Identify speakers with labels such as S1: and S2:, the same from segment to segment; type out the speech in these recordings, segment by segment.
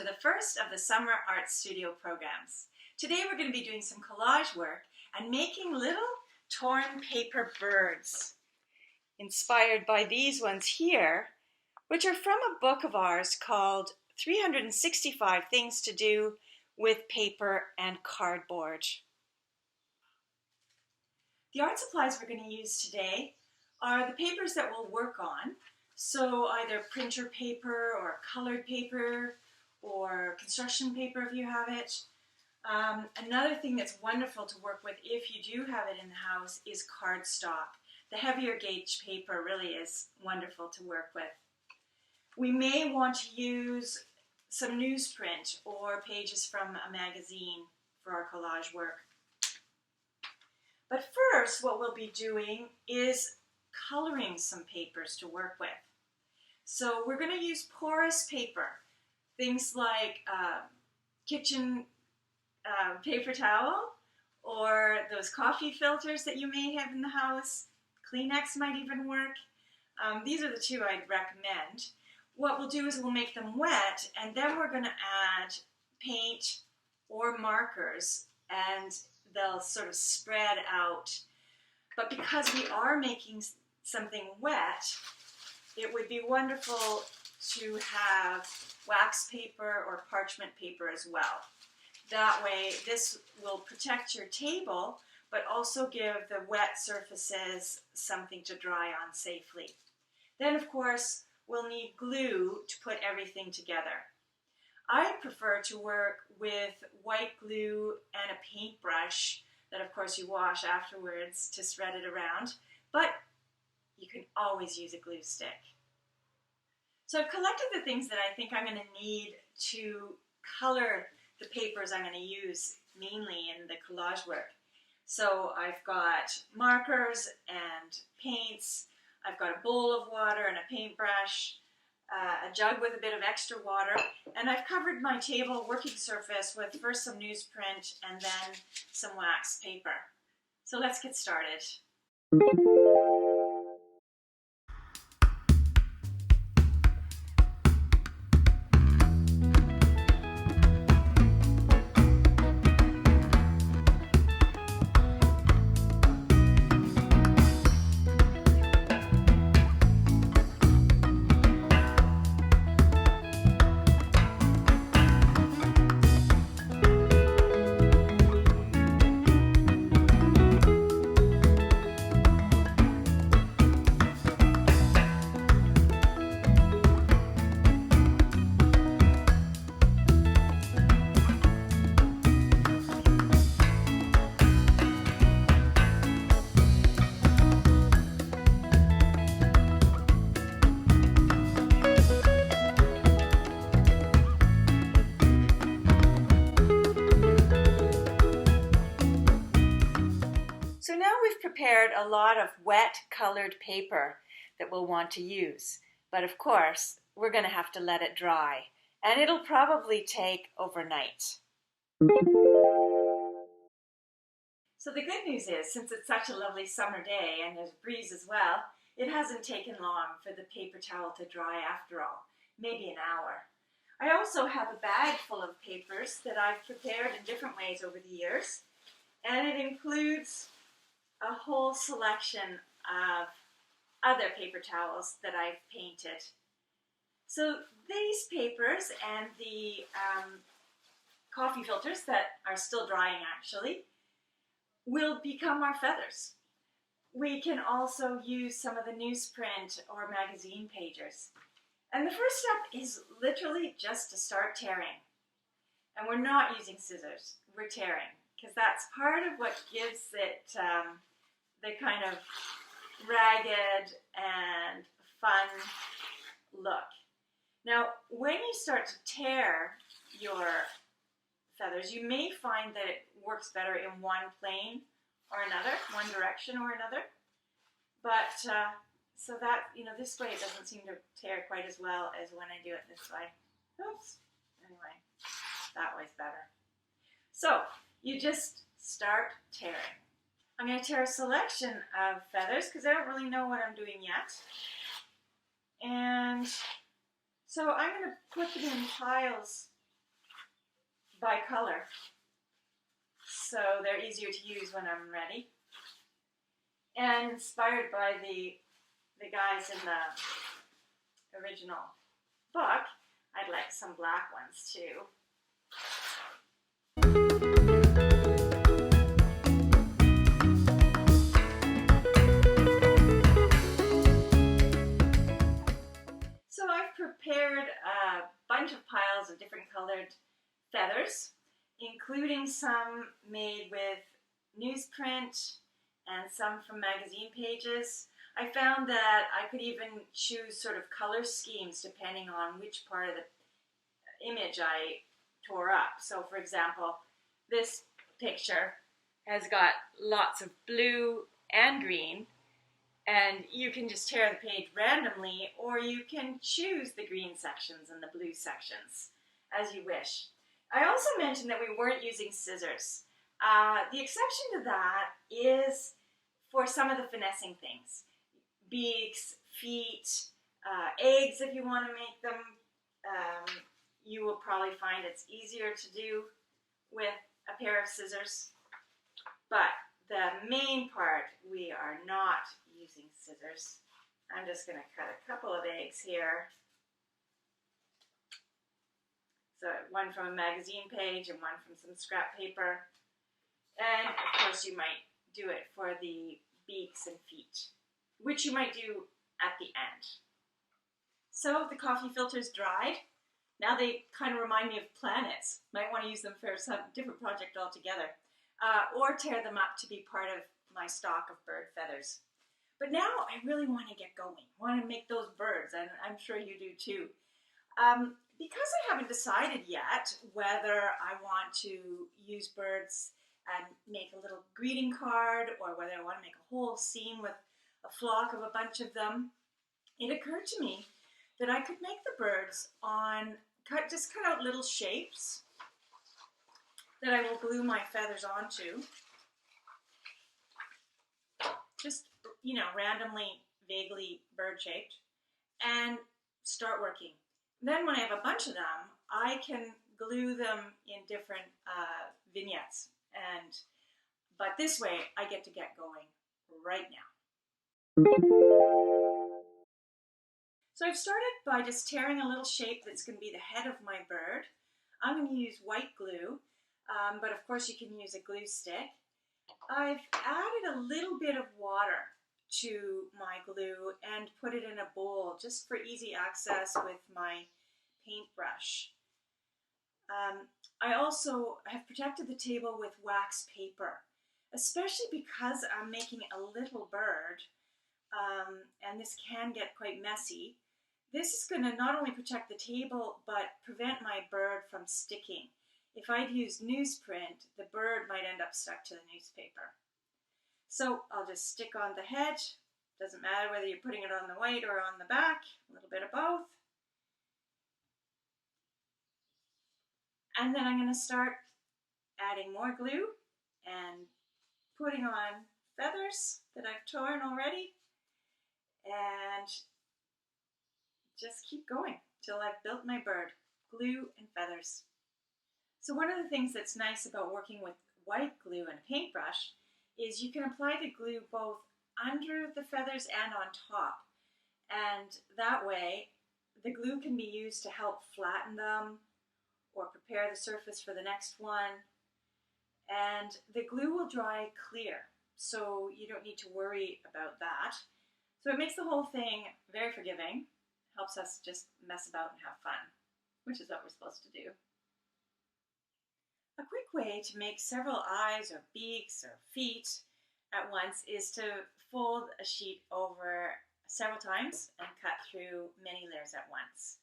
S1: to the first of the Summer Art Studio programs. Today we're going to be doing some collage work and making little torn paper birds, inspired by these ones here, which are from a book of ours called 365 Things to Do with Paper and Cardboard. The art supplies we're going to use today are the papers that we'll work on. So either printer paper or colored paper or construction paper if you have it. Another thing that's wonderful to work with if you do have it in the house is cardstock. The heavier gauge paper really is wonderful to work with. We may want to use some newsprint or pages from a magazine for our collage work. But first, what we'll be doing is coloring some papers to work with. So we're going to use porous paper, things like kitchen paper towel or those coffee filters that you may have in the house. Kleenex might even work. These are the two I'd recommend. What we'll do is we'll make them wet, and then we're going to add paint or markers, and they'll sort of spread out. But because we are making something wet, it would be wonderful to have wax paper or parchment paper as well. That way, this will protect your table, but also give the wet surfaces something to dry on safely. Then, of course, we'll need glue to put everything together. I prefer to work with white glue and a paintbrush that, of course, you wash afterwards to spread it around, but you can always use a glue stick. So I've collected the things that I think I'm going to need to color the papers I'm going to use mainly in the collage work. So I've got markers and paints, I've got a bowl of water and a paintbrush, a jug with a bit of extra water, and I've covered my table working surface with first some newsprint and then some wax paper. So let's get started. So now we've prepared a lot of wet colored paper that we'll want to use. But of course, we're going to have to let it dry. And it'll probably take overnight. So the good news is, since it's such a lovely summer day and there's a breeze as well, it hasn't taken long for the paper towel to dry after all, maybe an hour. I also have a bag full of papers that I've prepared in different ways over the years. And it includes a whole selection of other paper towels that I've painted. So these papers and the coffee filters that are still drying actually will become our feathers. We can also use some of the newsprint or magazine pages. And the first step is literally just to start tearing. And we're not using scissors, we're tearing, because that's part of what gives it the kind of ragged and fun look. Now, when you start to tear your feathers, you may find that it works better in one plane or another, one direction or another. But so that, this way it doesn't seem to tear quite as well as when I do it this way. Oops. Anyway, that way's better. So you just start tearing. I'm going to tear a selection of feathers because I don't really know what I'm doing yet. And so I'm going to put them in piles by color, so they're easier to use when I'm ready. And inspired by the guys in the original book, I'd like some black ones too. So I've prepared a bunch of piles of different colored feathers, including some made with newsprint and some from magazine pages. I found that I could even choose sort of color schemes depending on which part of the image I tore up. So for example, this picture has got lots of blue and green, and you can just tear the page randomly, or you can choose the green sections and the blue sections as you wish. I also mentioned that we weren't using scissors. The exception to that is for some of the finessing things. Beaks, feet, eggs if you want to make them. You will probably find it's easier to do with a pair of scissors. But the main part, we are not using scissors. I'm just going to cut a couple of eggs here. So one from a magazine page and one from some scrap paper. And of course you might do it for the beaks and feet, which you might do at the end. So the coffee filter's dried. Now they kind of remind me of planets. Might want to use them for some different project altogether. Or tear them up to be part of my stock of bird feathers. But now I really want to get going. I want to make those birds, and I'm sure you do too. Because I haven't decided yet whether I want to use birds and make a little greeting card, or whether I want to make a whole scene with a flock of a bunch of them, it occurred to me that I could make the birds just cut out little shapes that I will glue my feathers onto. Just, randomly, vaguely bird-shaped, and start working. Then when I have a bunch of them, I can glue them in different vignettes. But this way, I get to get going right now. So I've started by just tearing a little shape that's going to be the head of my bird. I'm going to use white glue, but of course you can use a glue stick. I've added a little bit of water to my glue and put it in a bowl just for easy access with my paintbrush. I also have protected the table with wax paper, especially because I'm making a little bird, and this can get quite messy. This is going to not only protect the table, but prevent my bird from sticking. If I'd used newsprint, the bird might end up stuck to the newspaper. So I'll just stick on the head. Doesn't matter whether you're putting it on the white or on the back, a little bit of both. And then I'm going to start adding more glue and putting on feathers that I've torn already, and just keep going till I've built my bird. Glue and feathers. So one of the things that's nice about working with white glue and a paintbrush is you can apply the glue both under the feathers and on top. And that way, the glue can be used to help flatten them or prepare the surface for the next one. And the glue will dry clear, so you don't need to worry about that. So it makes the whole thing very forgiving, helps us just mess about and have fun, which is what we're supposed to do. A quick way to make several eyes or beaks or feet at once is to fold a sheet over several times and cut through many layers at once.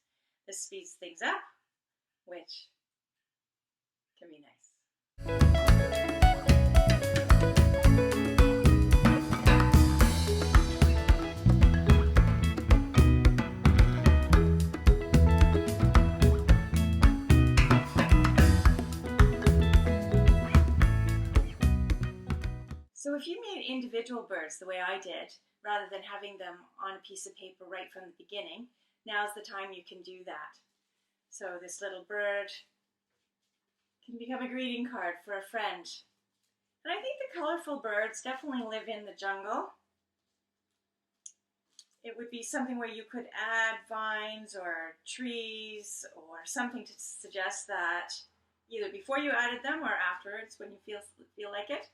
S1: This speeds things up, which can be nice. So if you made individual birds the way I did, rather than having them on a piece of paper right from the beginning, now's the time you can do that. So this little bird can become a greeting card for a friend. And I think the colorful birds definitely live in the jungle. It would be something where you could add vines or trees or something to suggest that either before you added them or afterwards when you feel like it.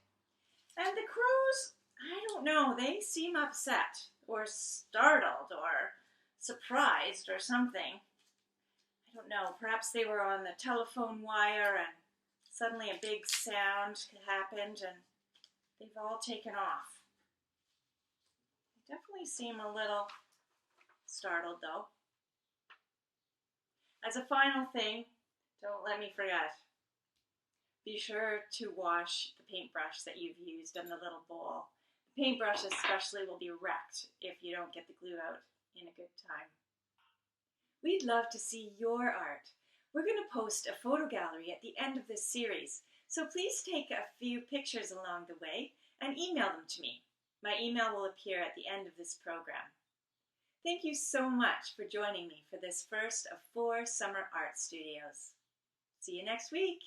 S1: And the crows, I don't know, they seem upset or startled or surprised or something. I don't know, perhaps they were on the telephone wire and suddenly a big sound happened and they've all taken off. They definitely seem a little startled though. As a final thing, don't let me forget. Be sure to wash the paintbrush that you've used in the little bowl. The paintbrush especially will be wrecked if you don't get the glue out in a good time. We'd love to see your art. We're going to post a photo gallery at the end of this series, so please take a few pictures along the way and email them to me. My email will appear at the end of this program. Thank you so much for joining me for this first of 4 summer art studios. See you next week.